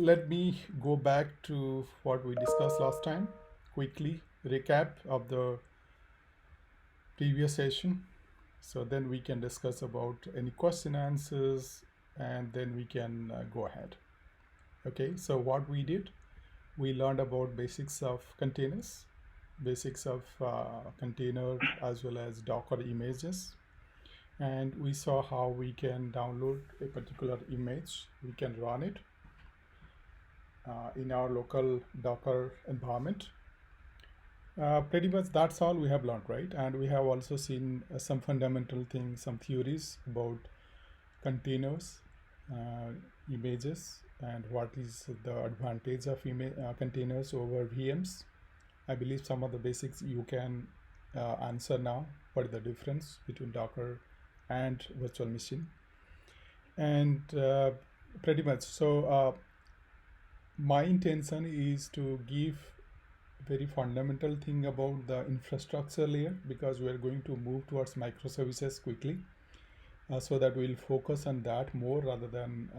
let me go back to what we discussed last time. Quickly recap of the previous session. So then we can discuss about any question answers and then we can go ahead. Okay, so what we did, we learned about basics of containers, basics of container as well as Docker images. And we saw how we can download a particular image, we can run it in our local Docker environment. Pretty much that's all we have learned, right? And we have also seen some fundamental things, some theories about containers, images, and what is the advantage of containers over VMs. I believe some of the basics you can answer now. What is the difference between Docker and virtual machine? And pretty much, so my intention is to give very fundamental thing about the infrastructure layer, because we are going to move towards microservices quickly, so that we'll focus on that more rather than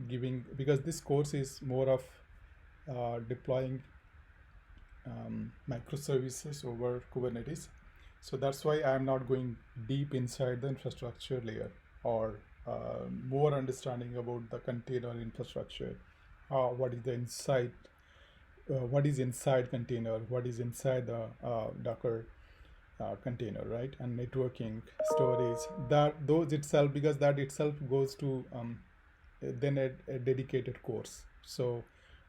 giving, because this course is more of deploying microservices over Kubernetes. So that's why I'm not going deep inside the infrastructure layer, or more understanding about the container infrastructure, what is the inside, what is inside container, what is inside the Docker container, right? And networking, storage, those itself, because that itself goes to then a dedicated course. So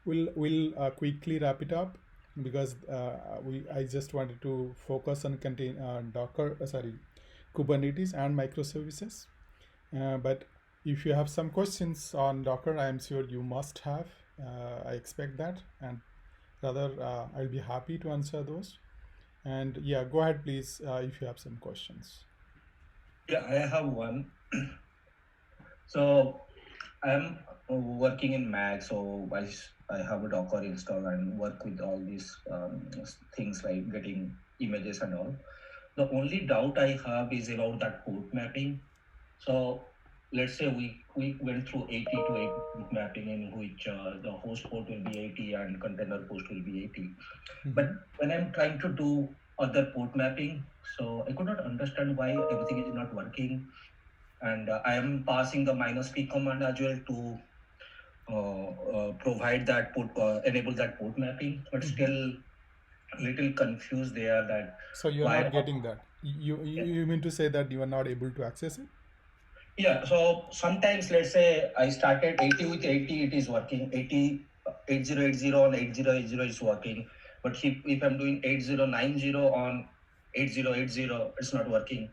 we'll quickly wrap it up, because I just wanted to focus on Kubernetes and microservices. But if you have some questions on Docker, I am sure you must have. I expect that, and rather I'll be happy to answer those. And yeah, go ahead, please, if you have some questions. Yeah, I have one. So I'm working in Mac, so I have a Docker install and work with all these things like getting images and all. The only doubt I have is about that port mapping. So let's say we went through 80 to 80 port mapping, in which the host port will be 80 and container host will be 80. But when I'm trying to do other port mapping, so I could not understand why everything is not working. And I am passing the -p command as well to provide that port, enable that port mapping, but still little confused there that So you're why not getting that. You mean to say that you are not able to access it? Yeah, so sometimes let's say I started 80 with 80, it is working. 80, 8080 on 8080 is working. But if I'm doing 8090 on 8080, it's not working.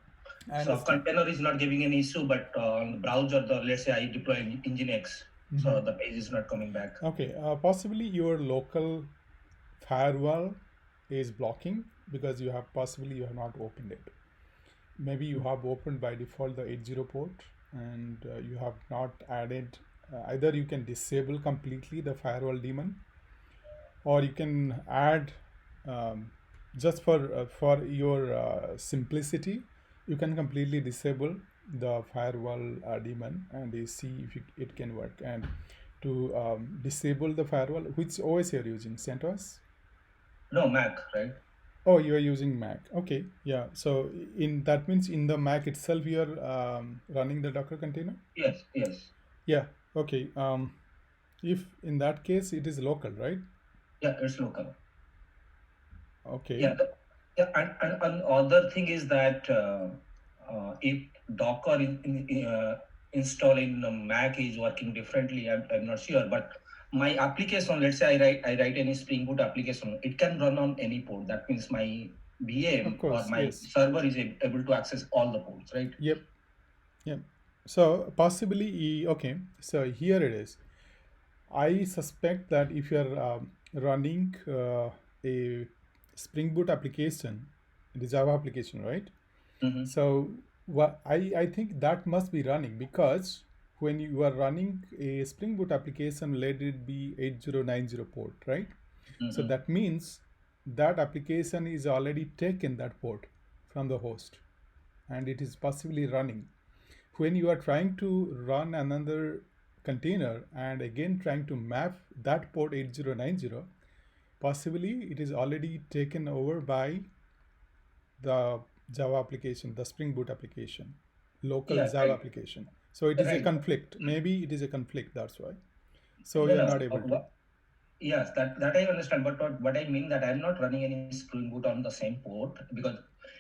So container is not giving any issue, but on the browser, let's say I deploy Nginx, so the page is not coming back. Okay, possibly your local firewall is blocking, because you have not opened it. Maybe you have opened by default the 80 port, and you have not added, either you can disable completely the firewall daemon, or you can add, just for your simplicity, you can completely disable the firewall daemon and see if it can work. And to disable the firewall, which OS you're using? CentOS? No, Mac, right? Oh, you are using Mac. Okay, yeah. So that means in the Mac itself, you are running the Docker container? Yes, yes. Yeah, okay. If in that case, it is local, right? Yeah, it's local. Okay. Yeah, and other thing is that if Docker install in Mac is working differently, I'm not sure. But my application, let's say I write any Spring Boot application, it can run on any port. That means my VM or my server is able to access all the ports, right? Yep. So possibly, okay. So here it is. I suspect that if you are running a Spring Boot application, the Java application, right? So I think that must be running, because when you are running a Spring Boot application, let it be 8090 port, right? So that means that application is already taken that port from the host, and it is possibly running. When you are trying to run another container and again trying to map that port 8090, possibly it is already taken over by the Java application, the Spring Boot application, local Yeah, Java right, application. So it is a right. conflict. Maybe it is a conflict, that's why. So No, you're no. not able to. Yes, that I understand. But what I mean that I'm not running any Spring Boot on the same port, because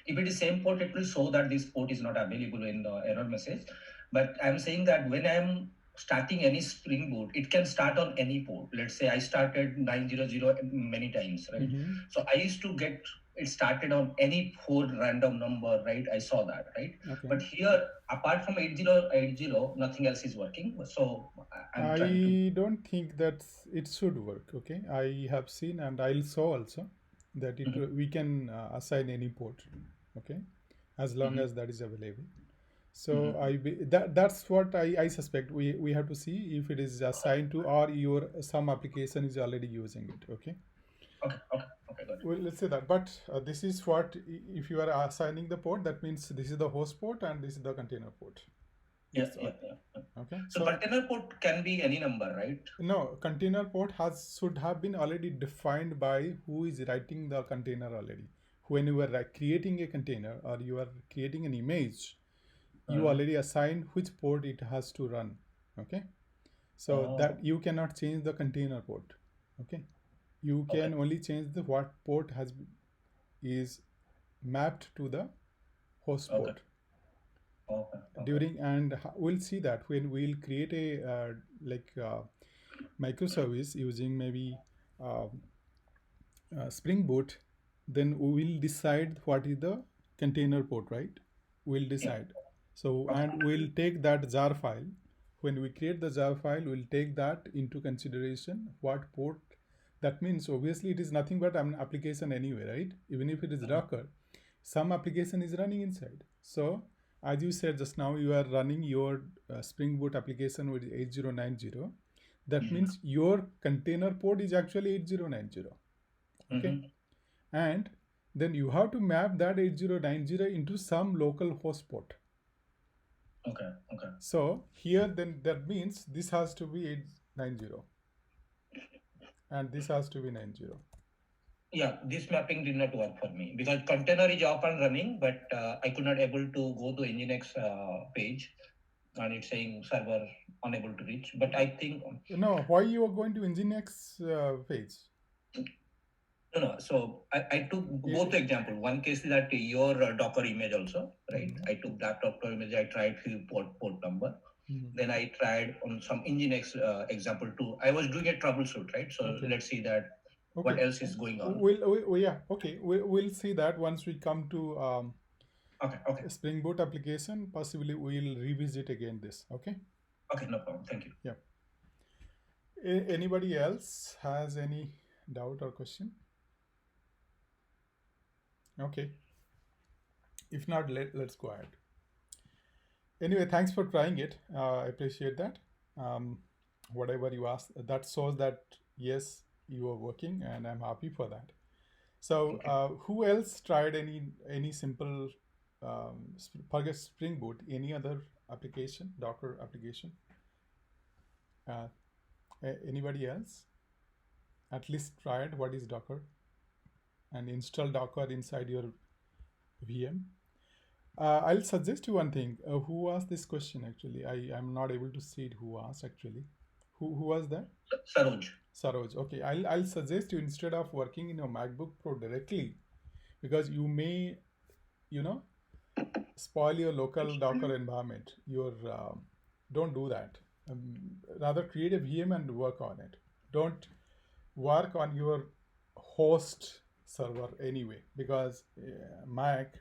if it is same port, it will show that this port is not available in the error message. But I'm saying that when I'm starting any Spring Boot, it can start on any port. Let's say I started 900 many times, right? Mhm. So I used to get it started on any four random number, right? I saw that, right? Okay. But here, apart from 8080, nothing else is working. So I'm trying to. I don't think that it should work. Okay, I have seen and I'll show also that it Mhm, we can assign any port. Okay, as long mhm, as that is available. So mhm. that's what I suspect. We have to see if it is assigned to or your some application is already using it. Okay. Okay, got it. Well, let's say that. But this is what if you are assigning the port, that means this is the host port and this is the container port. Yeah, That's yeah, all. yeah. Okay. So So container port can be any number, right? no, container port has should have been already defined by who is writing the container already. When you are creating a container or you are creating an image, you Uh, already assign which port it has to run. Okay, so oh, that you cannot change the container port. Okay, you okay, can only change the what port is mapped to the host okay, port okay. during, and we'll see that when we'll create a like microservice using maybe uh, Spring Boot, then we will decide what is the container port, right? We'll Yeah, decide. So, okay. and we'll take that jar file. When we create the jar file, we'll take that into consideration. What port? That means obviously it is nothing but an application anyway, right? Even if it is Mhm, Docker, some application is running inside. So, as you said just now, you are running your Spring Boot application with 8090. That mhm, means your container port is actually 8090. Okay, mhm. and then you have to map that 8090 into some local host port. Okay, okay. So here then that means this has to be 890 and this has to be 90. Yeah, this mapping did not work for me because container is up and running, but I could not able to go to Nginx page, and it's saying server unable to reach. But I think No, why you are going to Nginx page? no. So I took both It, example. One case is that your Docker image also, right? Mhm, I took that Docker image. I tried few port number. mhm. Then I tried on some Nginx example too. I was doing a troubleshoot, right? So Okay, let's see that what okay. else is going on. Yeah, okay. We'll see that once we come to Okay, okay, Spring Boot application. Possibly we'll revisit again this. Okay. okay. No problem. Thank you. Yeah. Anybody else has any doubt or question? Okay. If not, let's go ahead. Anyway, thanks for trying it. I appreciate that. Um, whatever you asked, that shows that yes, you are working, and I'm happy for that. So, Thank you. who else tried any simple forget Spring Boot? Any other application, Docker application? Uh, Anybody else? At least tried what is Docker and install Docker inside your VM. I'll suggest you one thing. Who asked this question actually? I'm not able to see it. Who asked actually? Who was that? Saroj. Saroj. Okay, I'll suggest you instead of working in your MacBook Pro directly, because you may you know spoil your local Docker environment. Your don't do that. Rather create a VM and work on it. Don't work on your host server anyway, because Mac,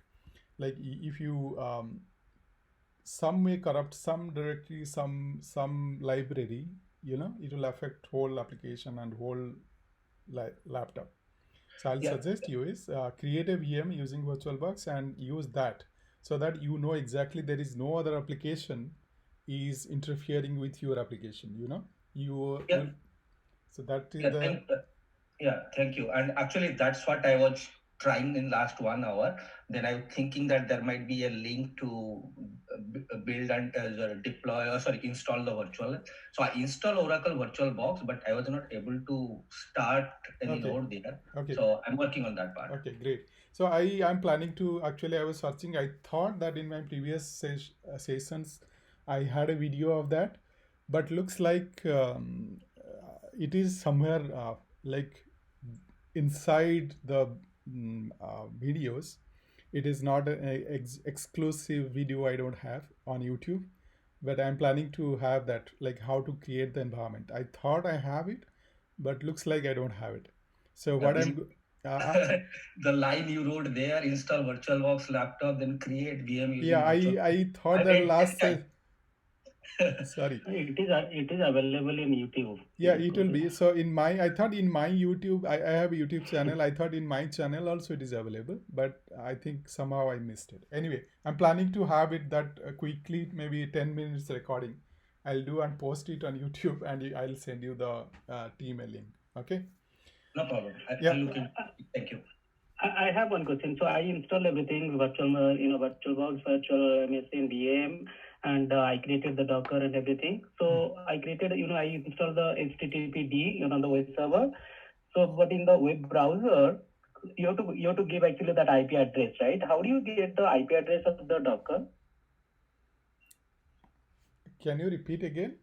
like if you some may corrupt some directory, some library, it will affect whole application and whole laptop. So I'll Yeah, suggest you is create a VM using VirtualBox and use that, so that you know exactly there is no other application is interfering with your application. You yeah, will. So that is yeah. the. Thank you. And actually, that's what I was trying in last 1 hour. Then I'm thinking that there might be a link to build and deploy, or sorry, install the virtual. So I install Oracle VirtualBox, but I was not able to start any Okay. node there. Okay. So I'm working on that part. Okay, great. So I'm planning to actually I was searching. I thought that in my previous sessions I had a video of that, but looks like it is somewhere like inside the videos. It is not an exclusive video I don't have on YouTube, but I'm planning to have that, like how to create the environment. I thought I have it, but looks like I don't have it. So what This the line you wrote there: install VirtualBox laptop, then create VM using yeah, virtual. I thought I that made 10 last times. sorry. It is available in YouTube. Yeah, it will be. So in my, I thought in my YouTube, I have a YouTube channel. I thought in my channel also it is available, but I think somehow I missed it. Anyway, I'm planning to have it that quickly, maybe 10 minutes recording. I'll do and post it on YouTube, and I'll send you the team a link. Okay. No problem. Yeah. I'll look into it. Thank you. I have one question. So I installed everything virtual, VirtualBox, virtual machine, VM, and I created the Docker and everything. So I created, I installed the HTTPD, the web server. So, but in the web browser, you have to give actually that IP address, right? How do you get the IP address of the Docker? Can you repeat again?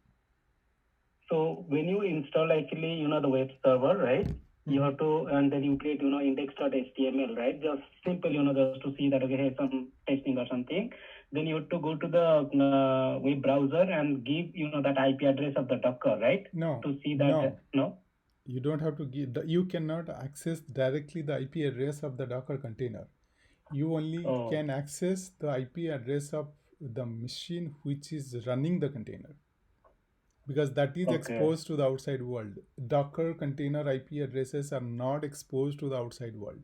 So when you install actually, the web server, right? You have to, and then you create, index.html, right? Just simple, just to see that, okay, here's some testing or something. Then you have to go to the web browser and give, that IP address of the Docker, right? No. To see that, no? You don't have to give, you cannot access directly the IP address of the Docker container. You only can access the IP address of the machine which is running the container, because that is exposed to the outside world. Docker container IP addresses are not exposed to the outside world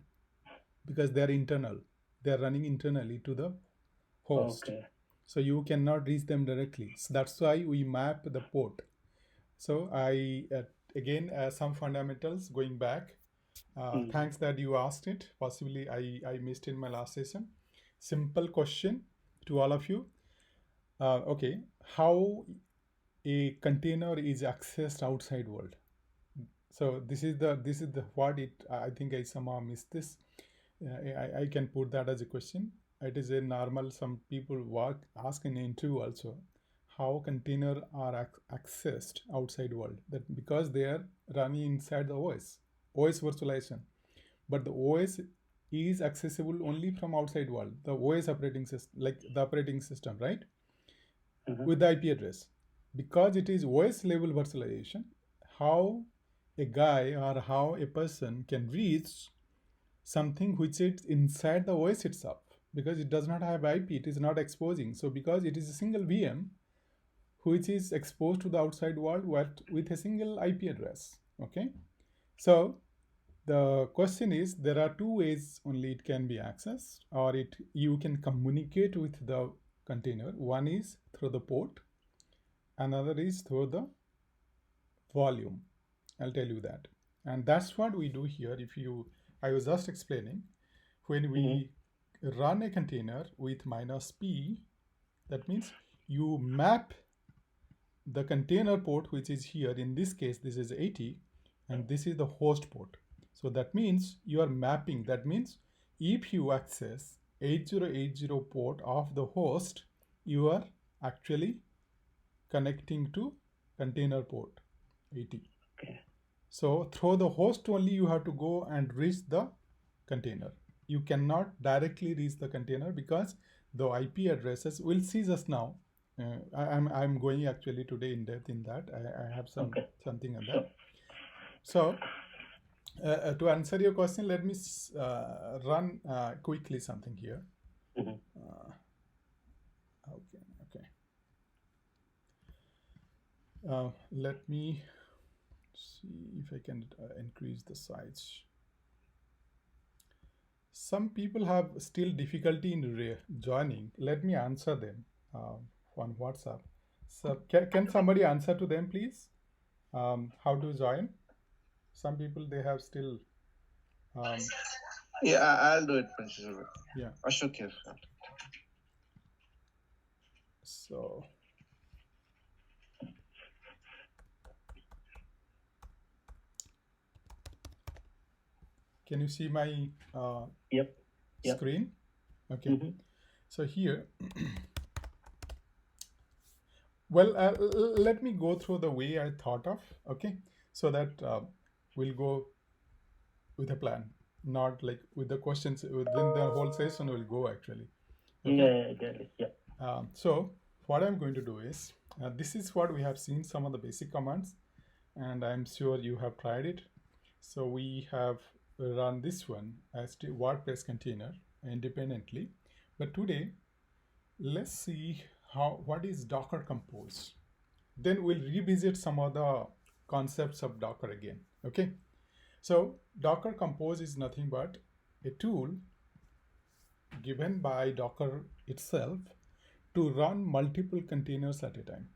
because they are internal. They are running internally to the host. So you cannot reach them directly. So that's why we map the port. So I again some fundamentals going back. Thanks that you asked it. Possibly I missed in my last session. Simple question to all of you. Okay, how a container is accessed outside world? So this is the what it. I think I somehow missed this. I can put that as a question. It is a normal. Some people ask in interview also, how container are accessed outside world. That because they are running inside the OS virtualization, but the OS is accessible only from outside world. The OS operating system, like the operating system, right? With the IP address, because it is OS level virtualization. How a guy or how a person can reach something which is inside the OS itself, because it does not have IP, it is not exposing. So because it is a single VM which is exposed to the outside world with a single IP address. Okay, so the question is, there are two ways only it can be accessed, or you can communicate with the container. One is through the port, another is through the volume. I'll tell you that. And that's what we do here. I was just explaining, when we run a container with -p, that means you map the container port, which is here. In this case, this is 80, and this is the host port. So that means you are mapping. That means if you access 8080 port of the host, you are actually connecting to container port 80. So through the host only you have to go and reach the container. You cannot directly reach the container because the IP addresses, we'll see just now. I'm going actually today in depth in that. I have something on that. So to answer your question, let me run quickly something here. Okay. Let me see if I can increase the size. Some people have still difficulty in joining. Let me answer them on WhatsApp. So can somebody answer to them, please? How to join? Some people, they have still Yeah, I'll do it, Francis. Yeah. Ashok here. So can you see my Yep. screen? Okay. Mm-hmm. So here, well, let me go through the way I thought of, okay, so that we'll go with a plan, not like with the questions within the whole session will go actually. Okay. Yeah, exactly. Yeah. So what I'm going to do is, this is what we have seen, some of the basic commands, and I'm sure you have tried it. So we have run this one as the WordPress container independently, but today let's see what is Docker Compose. Then we'll revisit some of the concepts of Docker again. Okay. So Docker Compose is nothing but a tool given by Docker itself to run multiple containers at a time.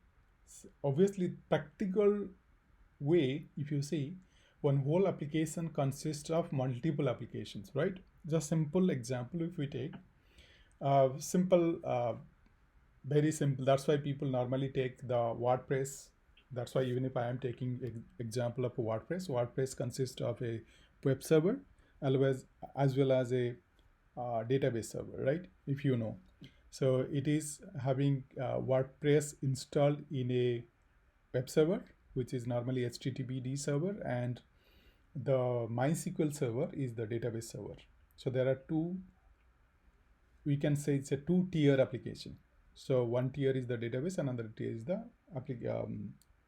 Obviously, practical way, if you see, one whole application consists of multiple applications, right? Just simple example, if we take simple, very simple. That's why people normally take the WordPress. That's why even if I am taking example of a WordPress consists of a web server as well as a database server, right? If you know. So it is having WordPress installed in a web server, which is normally HTTPD server, and the MySQL server is the database server. So there are two, we can say it's a two-tier application. So one tier is the database, another tier is the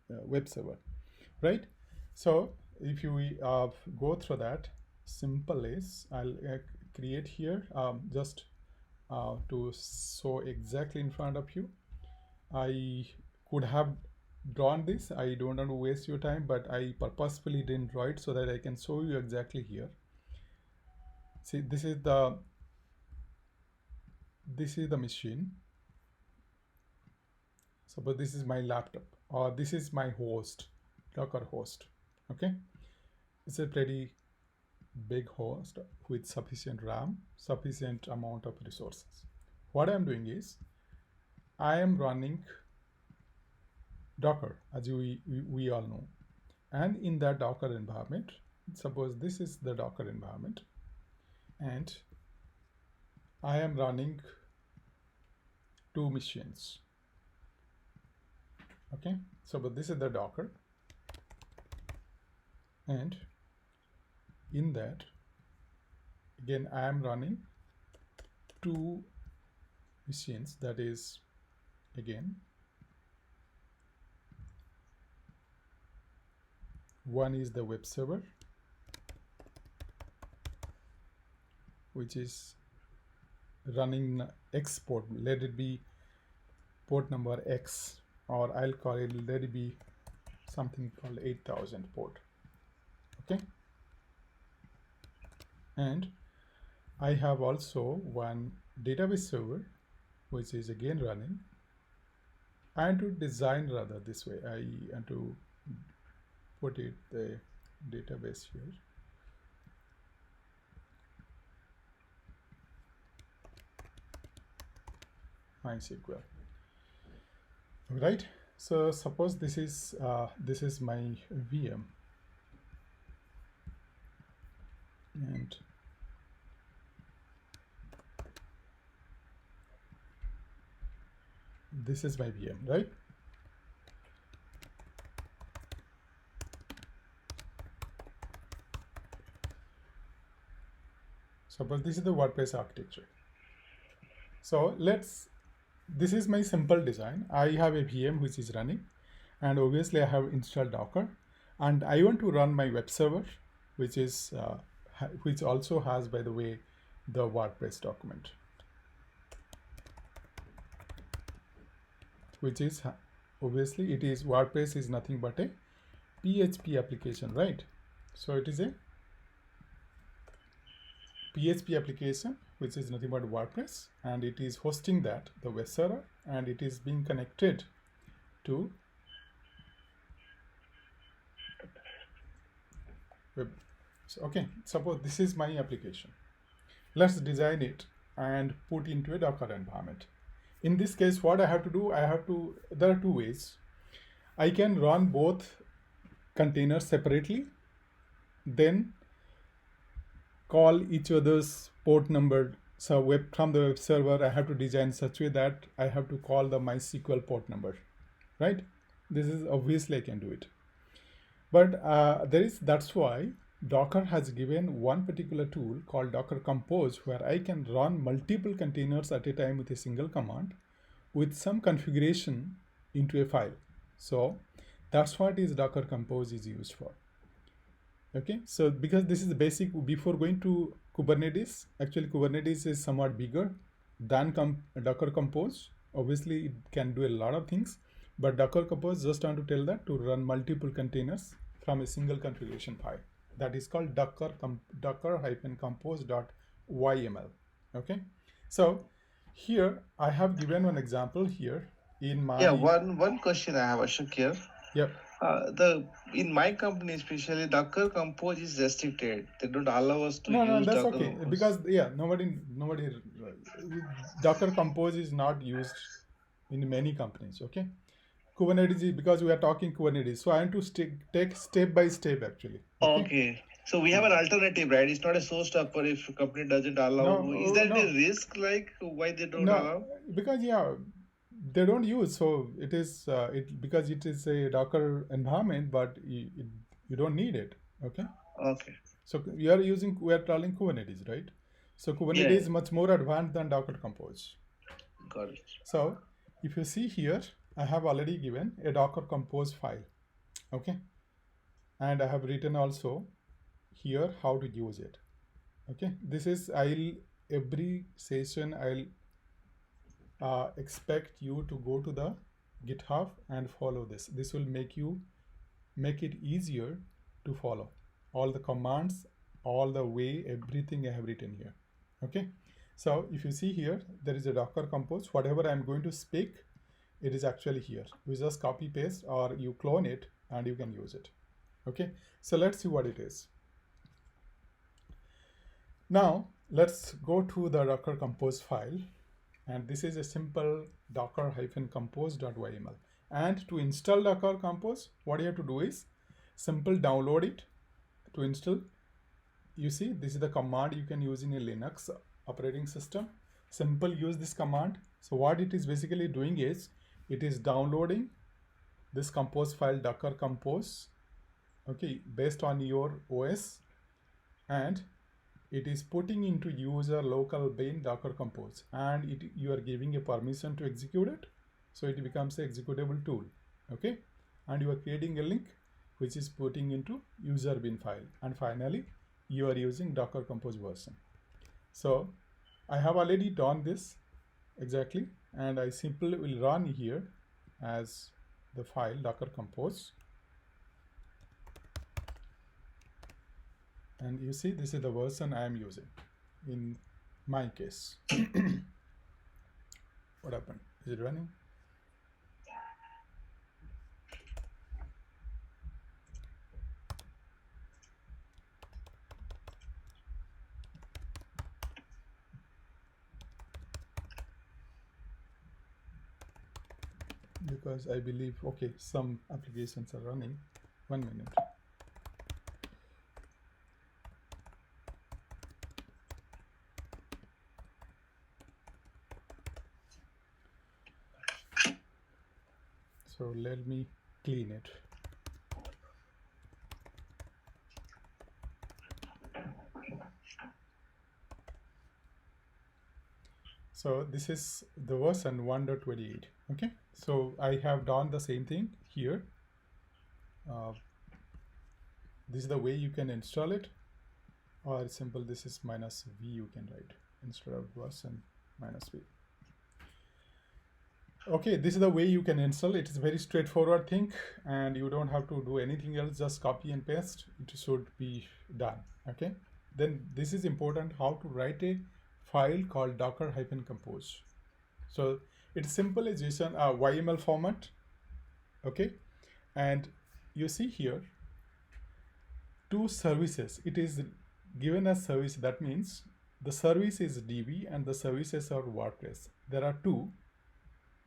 web server, right? So if you go through that, simple is I'll create here just to show exactly in front of you. I could have drawn this. I don't want to waste your time, but I purposefully didn't draw it so that I can show you exactly here. See, this is the machine. Suppose this is my laptop, or this is my host, Docker host. Okay, it's a pretty big host with sufficient RAM, sufficient amount of resources. What I'm doing is I am running Docker, as we all know, and in that Docker environment, suppose this is the Docker environment, and I am running two machines. Okay, so but this is the Docker, and in that again I am running two machines. That is, again, one is the web server, which is running X port. Let it be port number X, or I'll call it, let it be something called 8000 port. Okay, and I have also one database server which is again running. I want to design rather this way. I want to put it the database here. MySQL. Right. So suppose this is my VM, and this is my VM, right? Suppose this is the WordPress architecture. So this is my simple design. I have a VM which is running, and obviously I have installed Docker, and I want to run my web server, which is which also has, by the way, the WordPress document, which is obviously it is WordPress is nothing but a PHP application, right? So it is a PHP application which is nothing but WordPress, and it is hosting that the web server, and it is being connected to web. So, okay, suppose this is my application. let's design it and put into a Docker environment. In this case, what I have to do, there are two ways. I can run both containers separately, then call each other's port number. So from the web server, I have to design such way that I have to call the MySQL port number, right? This is obviously I can do it. But that's why Docker has given one particular tool called Docker Compose, where I can run multiple containers at a time with a single command with some configuration into a file. So that's what is Docker Compose is used for. Okay, so because this is the basic, before going to Kubernetes, actually Kubernetes is somewhat bigger than Docker Compose. Obviously, it can do a lot of things, but Docker Compose just want to tell that to run multiple containers from a single configuration file. That is called docker-compose.yml. Okay, so here I have given one example here in my. One question I have, Ashok, here. Yep. In my company especially, Docker Compose is restricted. They don't allow us to use that's Docker okay, Compose. because nobody Docker Compose is not used in many companies. Okay, Kubernetes, because we are talking Kubernetes, so I want to take step by step actually. Okay. So we have an alternative, right? It's not a source Docker if a company doesn't allow. Is there any risk, like why they don't allow? Because they don't use, so it is because it is a Docker environment, but you don't need it. Okay. So we are calling Kubernetes, right? So Kubernetes is much more advanced than Docker Compose. Got it. So if you see here, I have already given a Docker Compose file. Okay. And I have written also here how to use it. Okay. This is, every session I'll expect you to go to the GitHub and follow this. This will make it easier to follow all the commands, all the way, everything I have written here. Okay, so if you see here, there is a Docker Compose. Whatever I'm going to speak, it is actually here. You just copy paste or you clone it and you can use it. Okay, so let's see what it is. Now let's go to the Docker Compose file. And this is a simple docker-compose.yml. And to install Docker Compose, what you have to do is simple download it to install. You see, this is the command you can use in a Linux operating system. Simple use this command. So what it is basically doing is, it is downloading this compose file Docker Compose, okay, based on your OS, and it is putting into user local bin Docker Compose, and you are giving a permission to execute it, so it becomes an executable tool. Okay, and you are creating a link which is putting into user bin file, and finally you are using Docker Compose version. So I have already done this exactly, and I simply will run here as the file Docker Compose. And you see, this is the version I am using in my case. What happened? Is it running? Because I believe, okay, some applications are running. 1 minute. So let me clean it. So this is the version 1.28. Okay, so I have done the same thing here. This is the way you can install it, or simple, this is -v you can write instead of version -v. Okay, this is the way you can install. It is a very straightforward thing, and you don't have to do anything else, just copy and paste. It should be done. Okay, then this is important, how to write a file called docker-compose. So it's simple as JSON YML format. Okay, and you see here two services. It is given as service. That means the service is DB and the services are WordPress. There are two.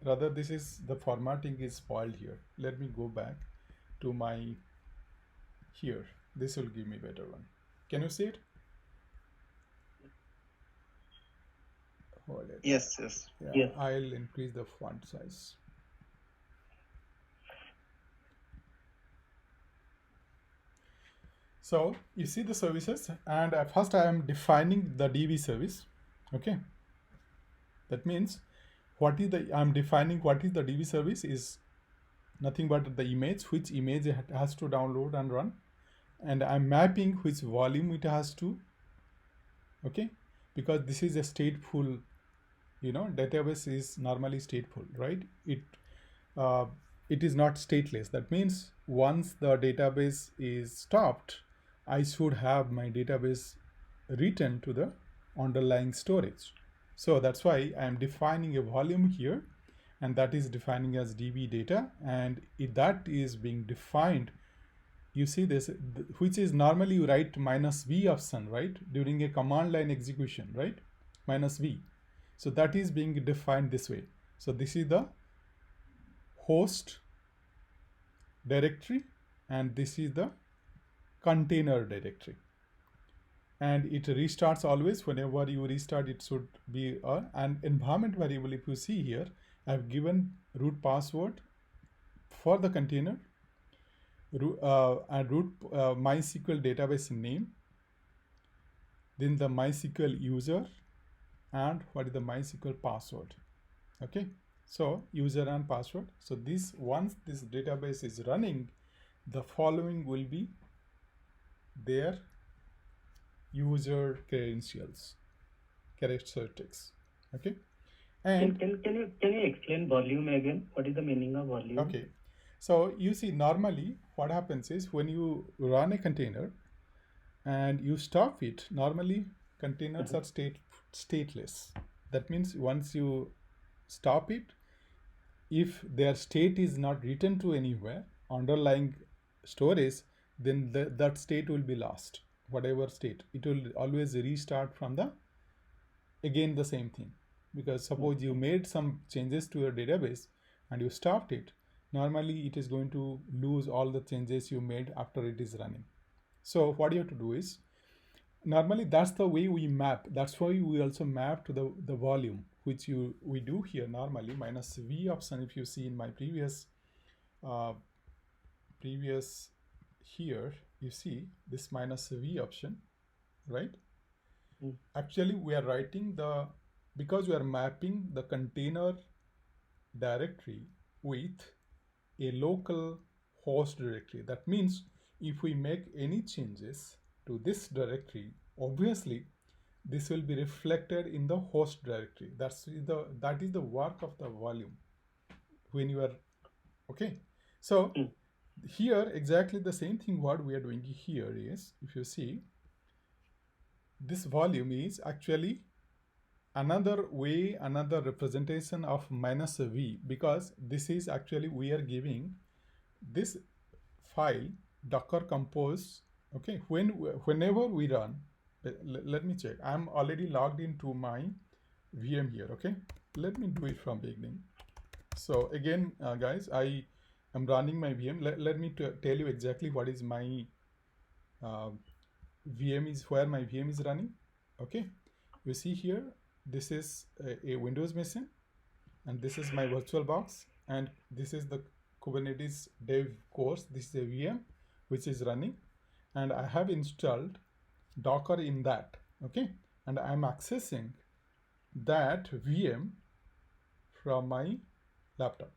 Rather, this is the formatting is spoiled here. Let me go back to my here. This will give me better one. Can you see it? Hold it. Yes. Yeah, Yes. I'll increase the font size. So you see the services, and first I am defining the DB service. Okay. That means I'm defining what is the DB service is nothing but the image, which image it has to download and run, and I'm mapping which volume it has to. Okay, because this is a stateful, database is normally stateful, right? It is not stateless. That means once the database is stopped, I should have my database written to the underlying storage. So that's why I'm defining a volume here, and that is defining as DB data, and that is being defined. You see this, which is normally you write -v option, right? During a command line execution, right? -v. So that is being defined this way. So this is the host directory, and this is the container directory. And it restarts always. Whenever you restart, it should be an environment variable. If you see here, I've given root password for the container, and root MySQL database name, then the MySQL user, and what is the MySQL password. Okay, so user and password. So this, once this database is running, the following will be their user characteristics. Okay, and can you explain volume again? What is the meaning of volume? Okay, so you see, normally what happens is when you run a container and you stop it, normally containers are stateless. That means once you stop it, if their state is not written to anywhere underlying storage, then that state will be lost. Whatever state, it will always restart from again the same thing. Because suppose you made some changes to your database and you stopped it, normally it is going to lose all the changes you made after it is running. So what you have to do is, normally that's the way we map. That's why we also map to the volume, which we do here normally -v option. If you see in my previous here, you see this -v option, right? Actually we are writing because we are mapping the container directory with a local host directory. That means if we make any changes to this directory, obviously this will be reflected in the host directory. That is the work of the volume when you are okay. So here exactly the same thing what we are doing here is, if you see, this volume is actually another representation of -v, because this is actually we are giving this file docker compose. Okay, whenever we run, let me check. I'm already logged into my VM here. Okay, let me do it from beginning. So again, guys, I am running my VM. Let me tell you exactly what is my VM is, where my VM is running. Okay, you see here, this is a Windows machine, and this is my virtual box, and this is the Kubernetes dev course. This is a VM which is running, and I have installed Docker in that. Okay, and I am accessing that VM from my laptop.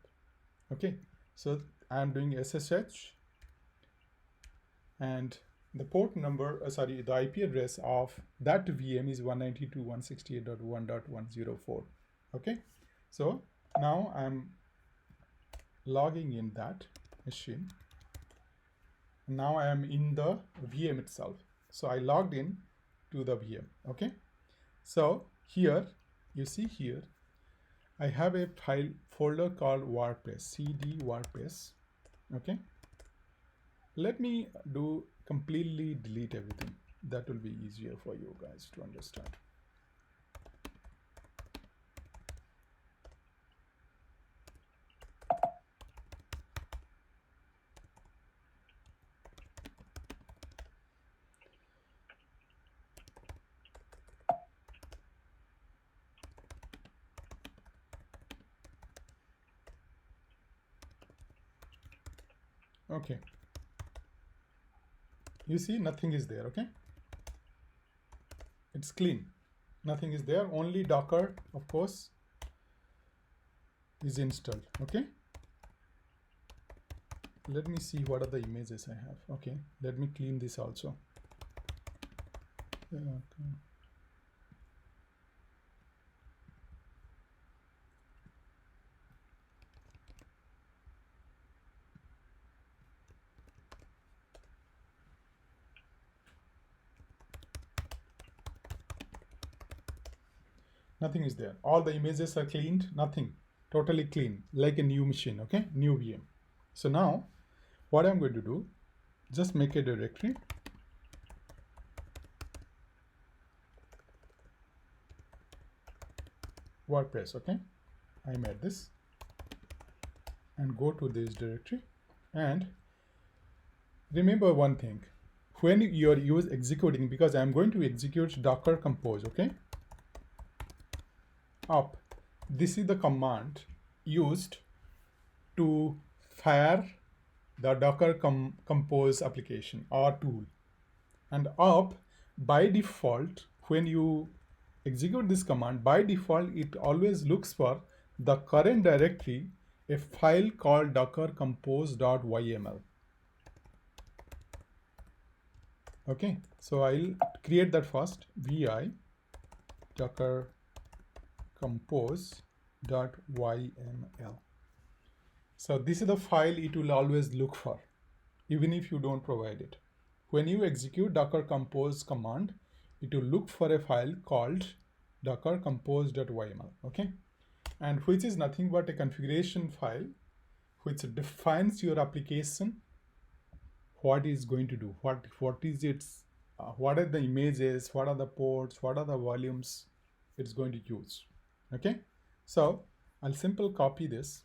Okay, so I am doing SSH, and the port number, the IP address of that VM is 192.168.1.104. Okay, so now I'm logging in that machine. Now I am in the VM itself. So I logged in to the VM. Okay, so here you see here I have a folder called WordPress, cd WordPress. Okay, let me completely delete everything. That will be easier for you guys to understand. Okay, you see nothing is there. Okay, it's clean, nothing is there, only Docker of course is installed. Okay, let me see what are the images I have. Okay, let me clean this also. Okay. Nothing is there, all the images are cleaned, nothing, totally clean, like a new machine. Okay, new VM. So now what I'm going to do, just make a directory, WordPress. Okay, I made this, and go to this directory, and remember one thing, when you are executing, because I'm going to execute Docker compose. Okay, up, this is the command used to fire the Docker compose application or tool. And up, by default, when you execute this command, by default it always looks for the current directory, a file called docker compose.yml. Okay, so I'll create that first, vi docker compose.yml. So this is the file it will always look for, even if you don't provide it. When you execute docker compose command, it will look for a file called docker compose.yml. Okay, and which is nothing but a configuration file which defines your application, what is going to do, what is its what are the images, what are the ports, what are the volumes it's going to use. Okay, so I'll simply copy this,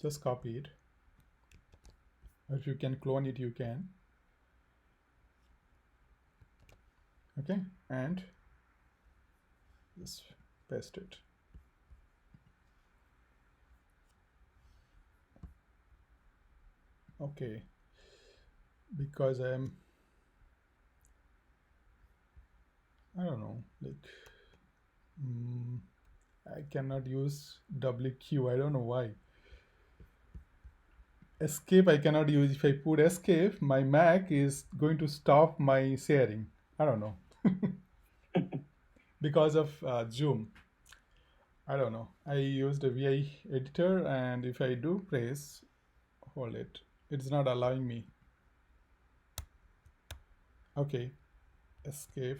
just copy it. If you can clone it, you can. Okay, and just paste it. Okay, because I don't know, like I cannot use WQ, I don't know why. Escape I cannot use. If I put escape, my Mac is going to stop my sharing. I don't know. Because of Zoom. I don't know. I used a VI editor, and if I do press, hold it, it's not allowing me. Okay, escape.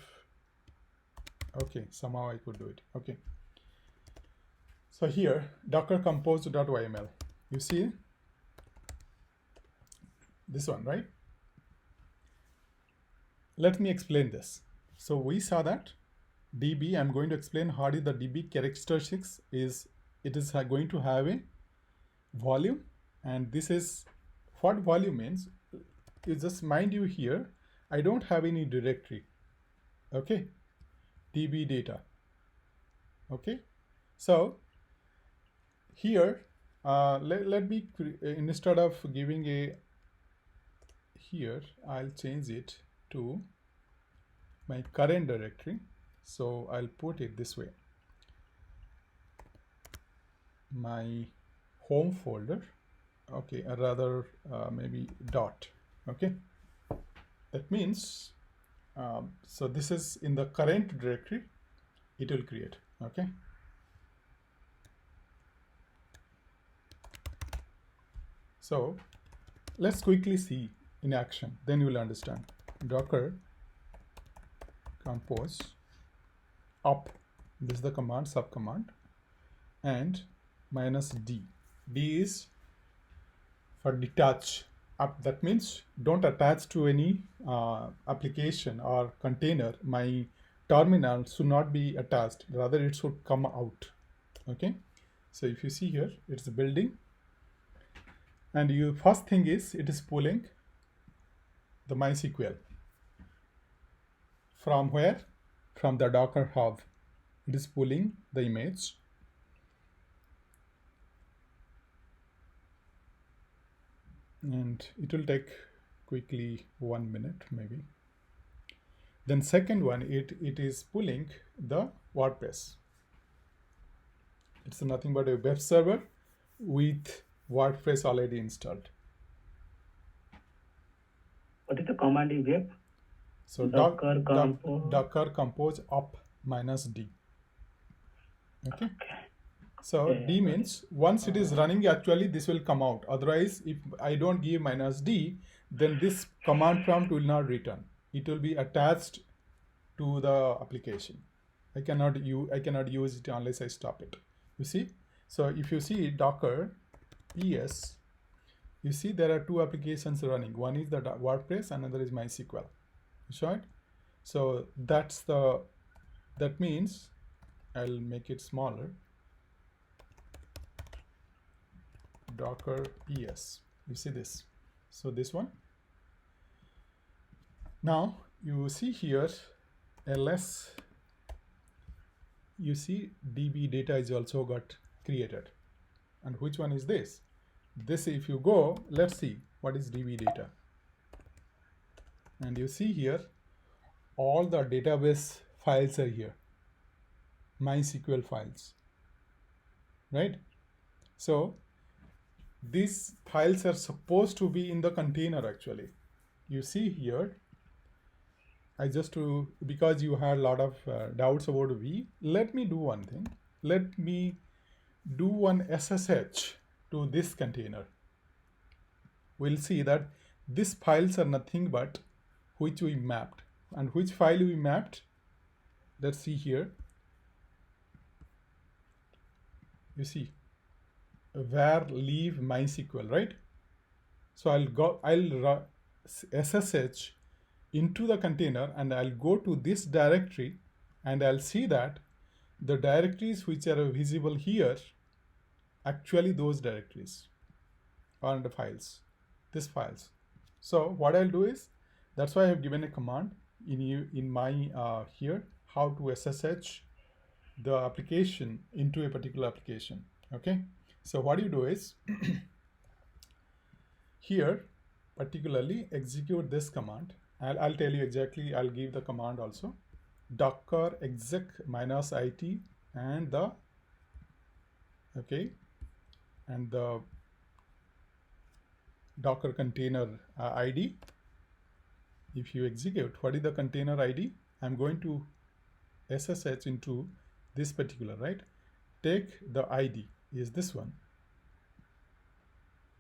Okay, somehow I could do it. Okay. So here, docker compose.yml. You see this one, right? Let me explain this. So we saw that DB, I'm going to explain how is the DB characteristics is. It is going to have a volume, and this is what volume means. You just mind you here, I don't have any directory. Okay, DB data. Okay, so here let me instead of giving a here, I'll change it to my current directory. So I'll put it this way, my home folder. Okay, or rather maybe dot. Okay, that means so this is in the current directory it will create. Okay, so let's quickly see in action, then you will understand. Docker compose up, this is the command, sub command, and -d. D is for detach up. That means don't attach to any application or container. My terminal should not be attached, rather it should come out. Okay, so if you see here, it's building, and you first thing is it is pulling the MySQL from where? From the Docker hub. It is pulling the image, and it will take quickly 1 minute maybe. Then second one, it is pulling the WordPress. It's nothing but a web server with WordPress already installed. What is the command you gave? So Docker compose up -d. Okay. So d means once it is running, actually this will come out. Otherwise, if I don't give -d, then this command prompt will not return. It will be attached to the application. I cannot use it unless I stop it. You see? So if you see Docker ES, you see there are two applications running. One is the WordPress, another is MySQL. You saw it? So that means I'll make it smaller. Docker ES. You see this? So this one. Now you see here ls. You see db data is also got created. And which one is this? This, if you go, let's see what is db data. And you see here all the database files are here, MySQL files, right? So these files are supposed to be in the container. Actually, you see here, because you had a lot of doubts about V, let me do one thing. Let me do one SSH to this container. We'll see that these files are nothing but which we mapped. And which file we mapped? Let's see here. You see, var leave MySQL, right? So I'll SSH into the container, and I'll go to this directory, and I'll see that the directories which are visible here, actually those directories are the files, these files. So what I'll do is, that's why I have given a command in my here, how to SSH the application into a particular application. Okay, so what you do is here particularly execute this command. I'll tell you exactly. I'll give the command also. Docker exec -it and the Docker container ID. If you execute, what is the container ID? I'm going to SSH into this particular, right? Take the ID is this one.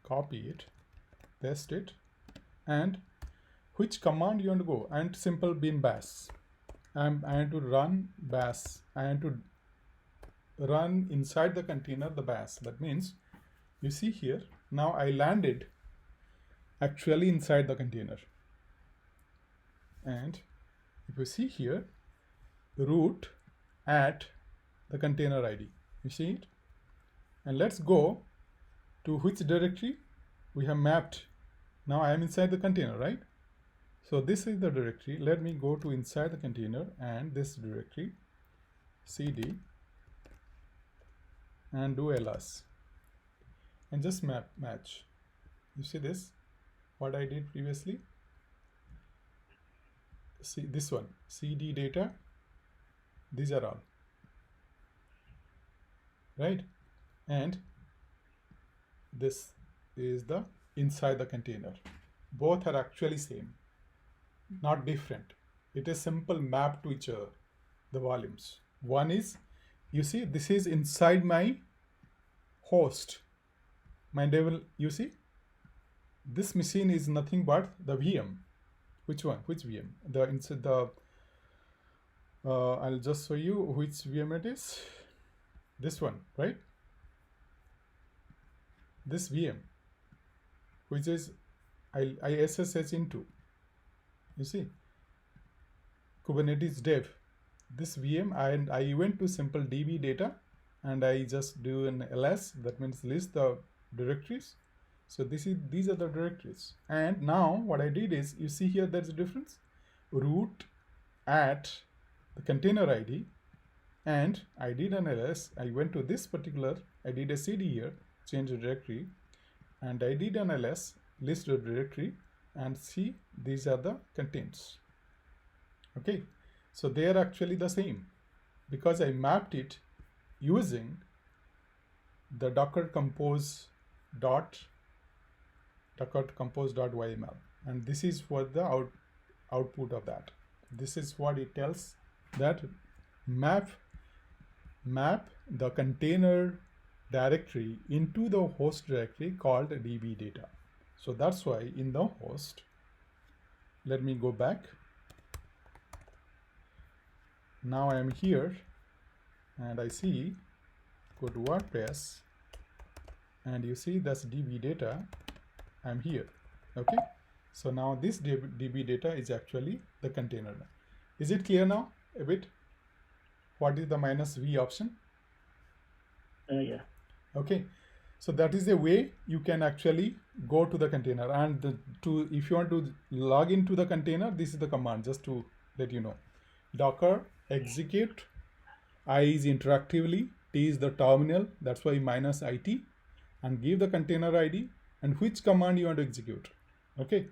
Copy it, paste it, and which command you want to go, and simple bin bash. I want to run bash. I want to run inside the container the bash. That means you see here, now I landed actually inside the container. And if you see here, root at the container ID, you see it? And let's go to which directory we have mapped. Now I am inside the container, right? So this is the directory. Let me go to inside the container and this directory, cd, and do ls, and just match. You see this? What I did previously? See this one, cd data. These are all right, and this is the inside the container. Both are actually same, not different. It is simple map to each other, the volumes. One is, you see, this is inside my host, my devil. You see, this machine is nothing but the VM. Which one? Which VM? The inside the I'll just show you which VM it is. This one, right? This VM, which is I SSH into. You see, Kubernetes dev. This VM, and I went to simple db data, and I just do an ls. That means list the directories. So these are the directories. And now what I did is, you see here there's a difference. Root at the container ID, and I did an ls. I went to this particular, I did a cd here, change the directory, and I did an ls, list the directory and see these are the contents. Okay, so they are actually the same because I mapped it using the docker compose dot yml, and this is what the output of that. This is what it tells, that map the container directory into the host directory called db data. So that's why in the host, let me go back. Now I am here and I see, go to WordPress and you see that's db data. I'm here. Okay, so now this db data is actually the container. Is it clear now a bit? What is the -v option? Yeah. Okay, so that is a way you can actually go to the container, and if you want to log into the container, this is the command, just to let you know. Docker execute, I is interactively, T is the terminal, that's why -it, and give the container ID and which command you want to execute. Okay,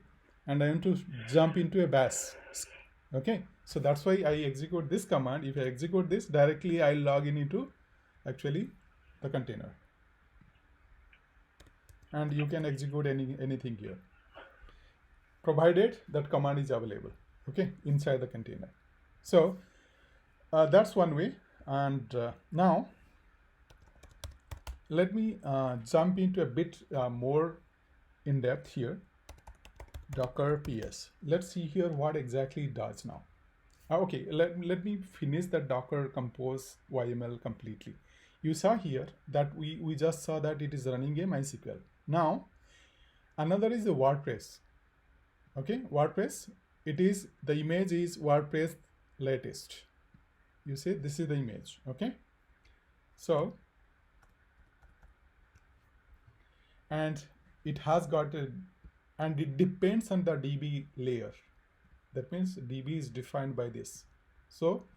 and I want to jump into a bash. Okay, so that's why I execute this command. If I execute this directly, I'll log in into actually the container, and you can execute anything here, provided that command is available, okay, inside the container. So that's one way. And now let me jump into a bit more in depth here. Docker ps. Let's see here what exactly it does now. Okay, let me finish the docker compose yml completely. You saw here that we just saw that it is running a MySQL. Now another is the WordPress. Okay, WordPress, it is, the image is WordPress latest. You see, this is the image. Okay, so, and it has got a, and it depends on the DB layer. That means DB is defined by this. So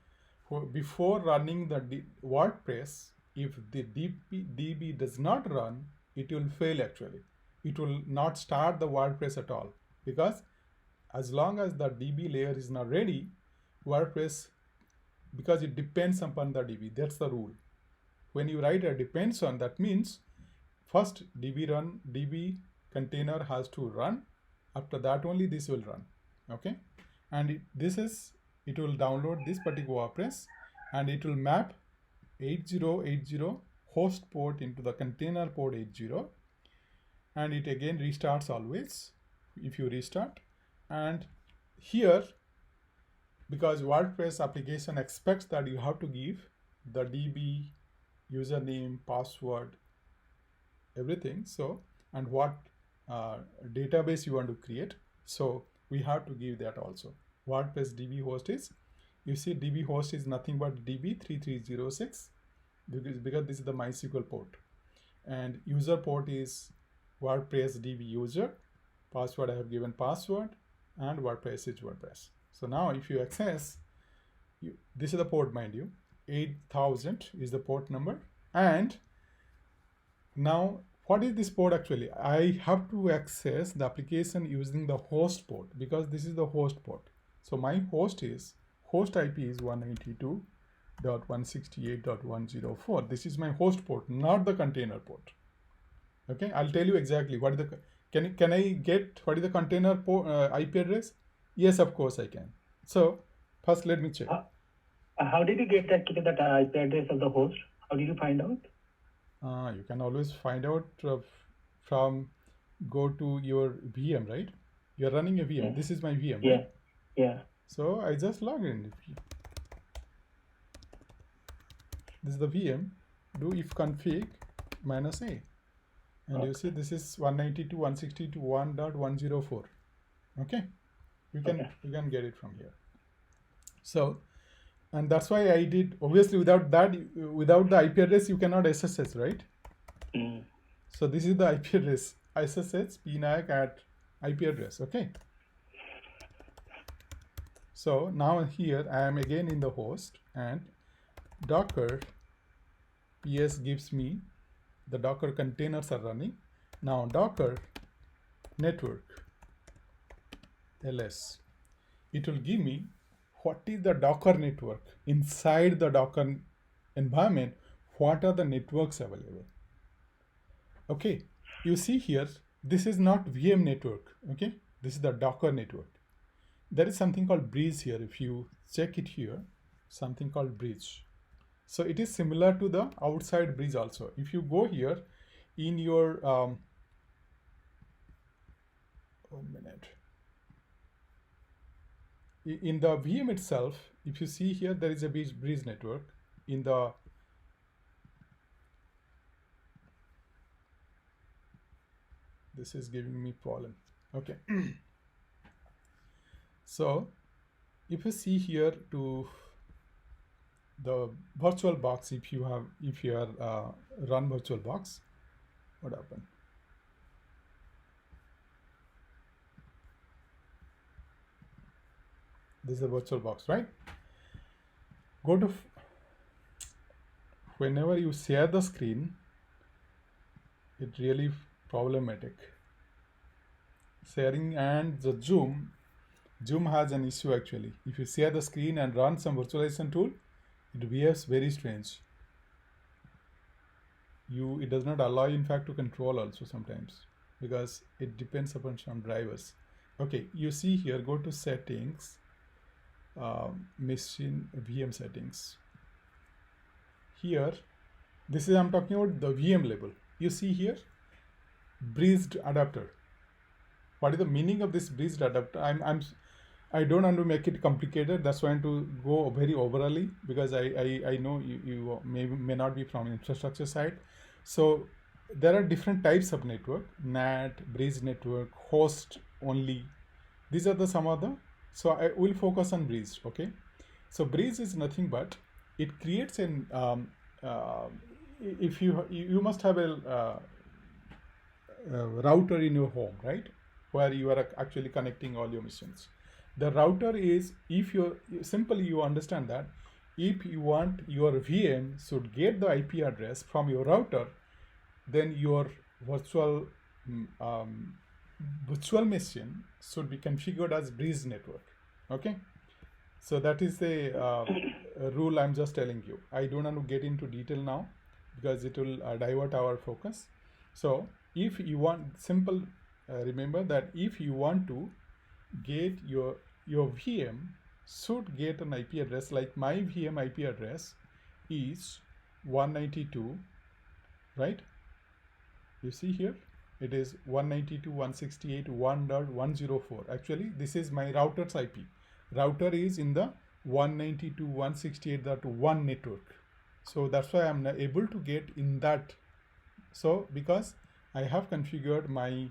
before running the WordPress, if the DB does not run, it will fail actually. It will not start the WordPress at all, because as long as the DB layer is not ready, WordPress, because it depends upon the DB, that's the rule. When you write a depends on, that means first DB container has to run, after that only this will run. Okay, and it will download this particular WordPress and it will map 8080 host port into the container port 80, and it again restarts always if you restart. And here, because WordPress application expects that you have to give the DB username, password, everything, so, and what database you want to create, so we have to give that also. WordPress DB host is, you see, DB host is nothing but DB3306, because this is the MySQL port, and user port is WordPress DB user, password I have given password, and WordPress is WordPress. So now if you access, this is the port, mind you, 8000 is the port number. And now what is this port actually? I have to access the application using the host port, because this is the host port. So my host IP is 192.168.104. This is my host port, not the container port. Okay, I'll tell you exactly what is the, can I get what is the container port, IP address? Yes, of course I can. So first let me check. How did you get that IP address of the host? How did you find out? You can always find out from, go to your VM, right? You're running a VM. Yeah. This is my VM, yeah. Right? Yeah. So I just log in. This is the VM. Do if config -a. And okay. You see this is 192.168.1.104. Okay? You can get it from here. So, and that's why I did, obviously without that, without the IP address, you cannot SSH, right? Mm. So this is the IP address, SSH pnac at IP address, okay? So now here I am again in the host, and Docker ps gives me the Docker containers are running. Now Docker network ls, it will give me what is the Docker network inside the Docker environment. What are the networks available? Okay, you see here, this is not VM network. Okay, this is the Docker network. There is something called bridge here. If you check it here, something called bridge. So it is similar to the outside bridge also. If you go here in your 1 minute, in the VM itself, if you see here, there is a bridge network in the this is giving me problem. Okay. So if you see here to the virtual box, if you are run virtual box, what happened? This is a virtual box, right? Go to whenever you share the screen, it really problematic. Sharing and the Zoom has an issue actually. If you share the screen and run some virtualization tool, it behaves very strange. It does not allow you in fact to control also sometimes, because it depends upon some drivers. Okay, you see here, go to settings, machine VM settings. Here, this is, I'm talking about the VM level. You see here, bridged adapter. What is the meaning of this bridged adapter? I don't want to make it complicated. That's why I want to go very overally, because I know you may not be from infrastructure side. So there are different types of network: NAT, bridge network, host only. These are some of the. So I will focus on bridge. Okay. So bridge is nothing but it creates an if you must have a router in your home, right, where you are actually connecting all your machines. The router is, if you understand that if you want your VM should get the IP address from your router, then your virtual machine should be configured as bridge network. Okay, so that is the rule I'm just telling you. I don't want to get into detail now because it will divert our focus. So if you want remember that if you want to get your VM should get an IP address, like my VM IP address is 192, right? You see here, it is 192.168.1.104. Actually, this is my router's IP. Router is in the 192.168.1 network. So that's why I'm not able to get in that. So because I have configured my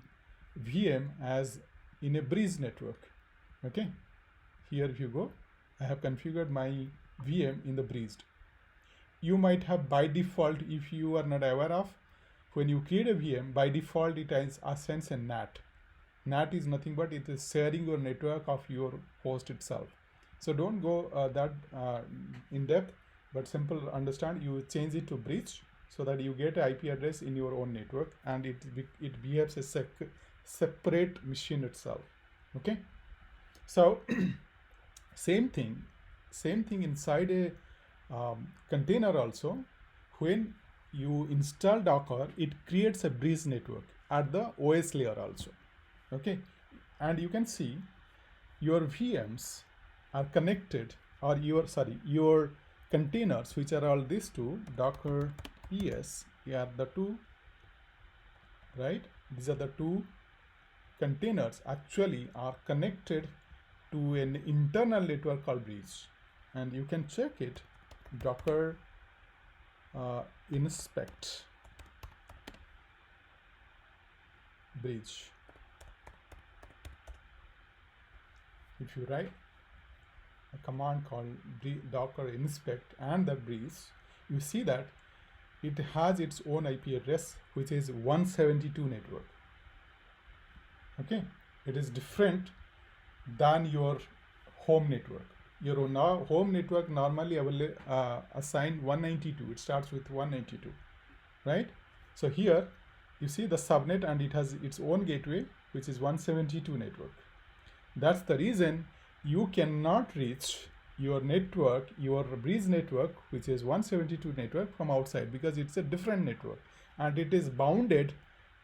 VM as in a bridge network. Okay. Here if you go, I have configured my VM in the bridged. You might have by default, if you are not aware of, when you create a VM, by default it assigns a NAT. NAT is nothing but it is sharing your network of your host itself. So don't go that in depth, but simple understand, you change it to bridge so that you get an IP address in your own network and it behaves as a separate machine itself. Okay. So same thing inside a container also. When you install Docker, it creates a bridge network at the OS layer also. Okay, and you can see your VMs are connected, or your containers, which are all these two, Docker ES, are the two, right? These are the two containers actually are connected to an internal network called bridge, and you can check it, Docker inspect bridge. If you write a command called Docker inspect and the bridge, you see that it has its own IP address, which is 172 network. Okay, it is different than your home network. Your home network normally assign 192. It starts with 192, right? So here you see the subnet, and it has its own gateway, which is 172 network. That's the reason you cannot reach your network, your Breeze network, which is 172 network, from outside, because it's a different network and it is bounded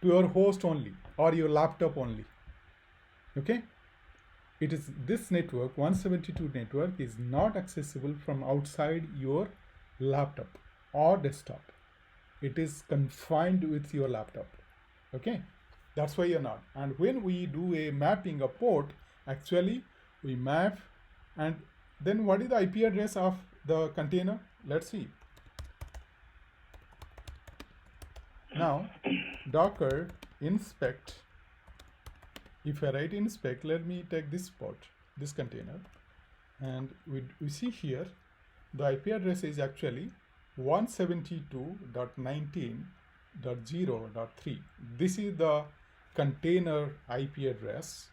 to your host only or your laptop only. Okay, it is this network, 172 network, is not accessible from outside your laptop or desktop. It is confined with your laptop. Okay, that's why you're not. And when we do a mapping of port, actually we map, and then what is the IP address of the container? Let's see. Now docker inspect, if I write inspect, let me take this port, this container, and we see here the IP address is actually 172.19.0.3. This is the container IP address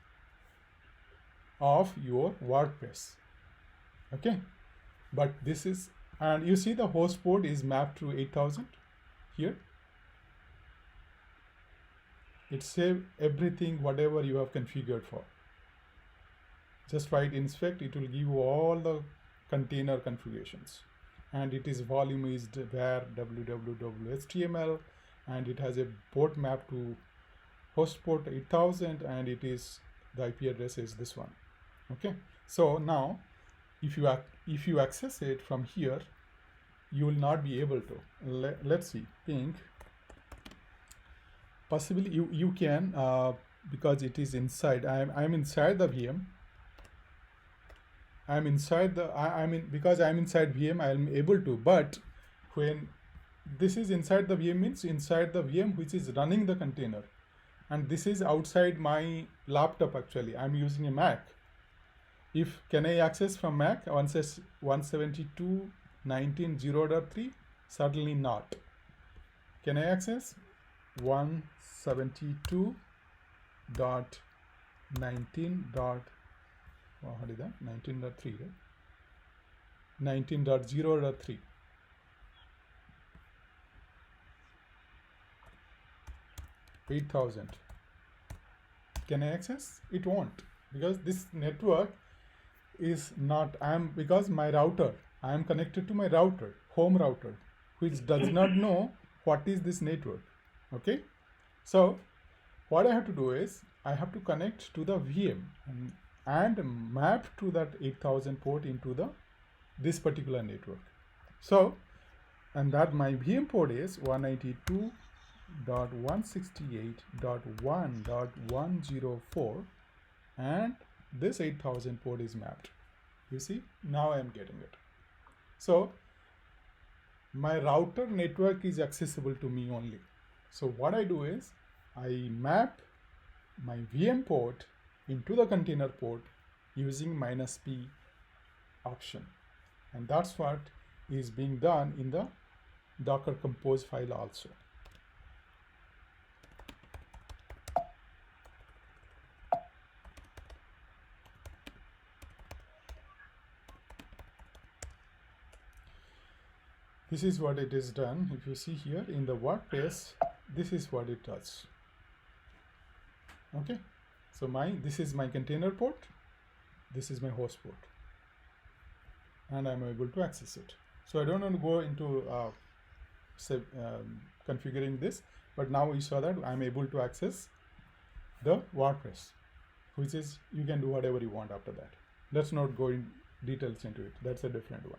of your WordPress. Okay, but this is, and you see the host port is mapped to 8000 here. It saves everything whatever you have configured for. Just write inspect, it will give you all the container configurations, and it is volume is var www.html, and it has a port map to host port 8000, and it is, the IP address is this one. Okay, so now if you access it from here, you will not be able to. Let's see, ping. Possibly you can, because it is inside. I'm inside the VM. I'm inside the because I'm inside VM, I'm able to. But when this is inside the VM, means inside the VM which is running the container, and this is outside my laptop. Actually, I'm using a Mac. If can I access from Mac 172.19.0.3? Certainly not. Can I access 172.19. What is that? 19.3, right? 19.0.3. $8,000. Can I access? It won't, because this network is not, because my router, I am connected to my router, home router, which does not know what is this network. Okay, so what I have to do is I have to connect to the VM and map to that 8000 port into this particular network. So, and that my VM port is 192.168.1.104, and this 8000 port is mapped. You see, now I am getting it. So my router network is accessible to me only. So what I do is I map my VM port into the container port using -p option, and that's what is being done in the Docker Compose file also. This is what it is done. If you see here in the WordPress, this is what it does. Okay, so this is my container port, this is my host port, and I'm able to access it. So I don't want to go into configuring this, but now we saw that I'm able to access the WordPress, which is, you can do whatever you want after that. Let's not go in details into it. That's a different one.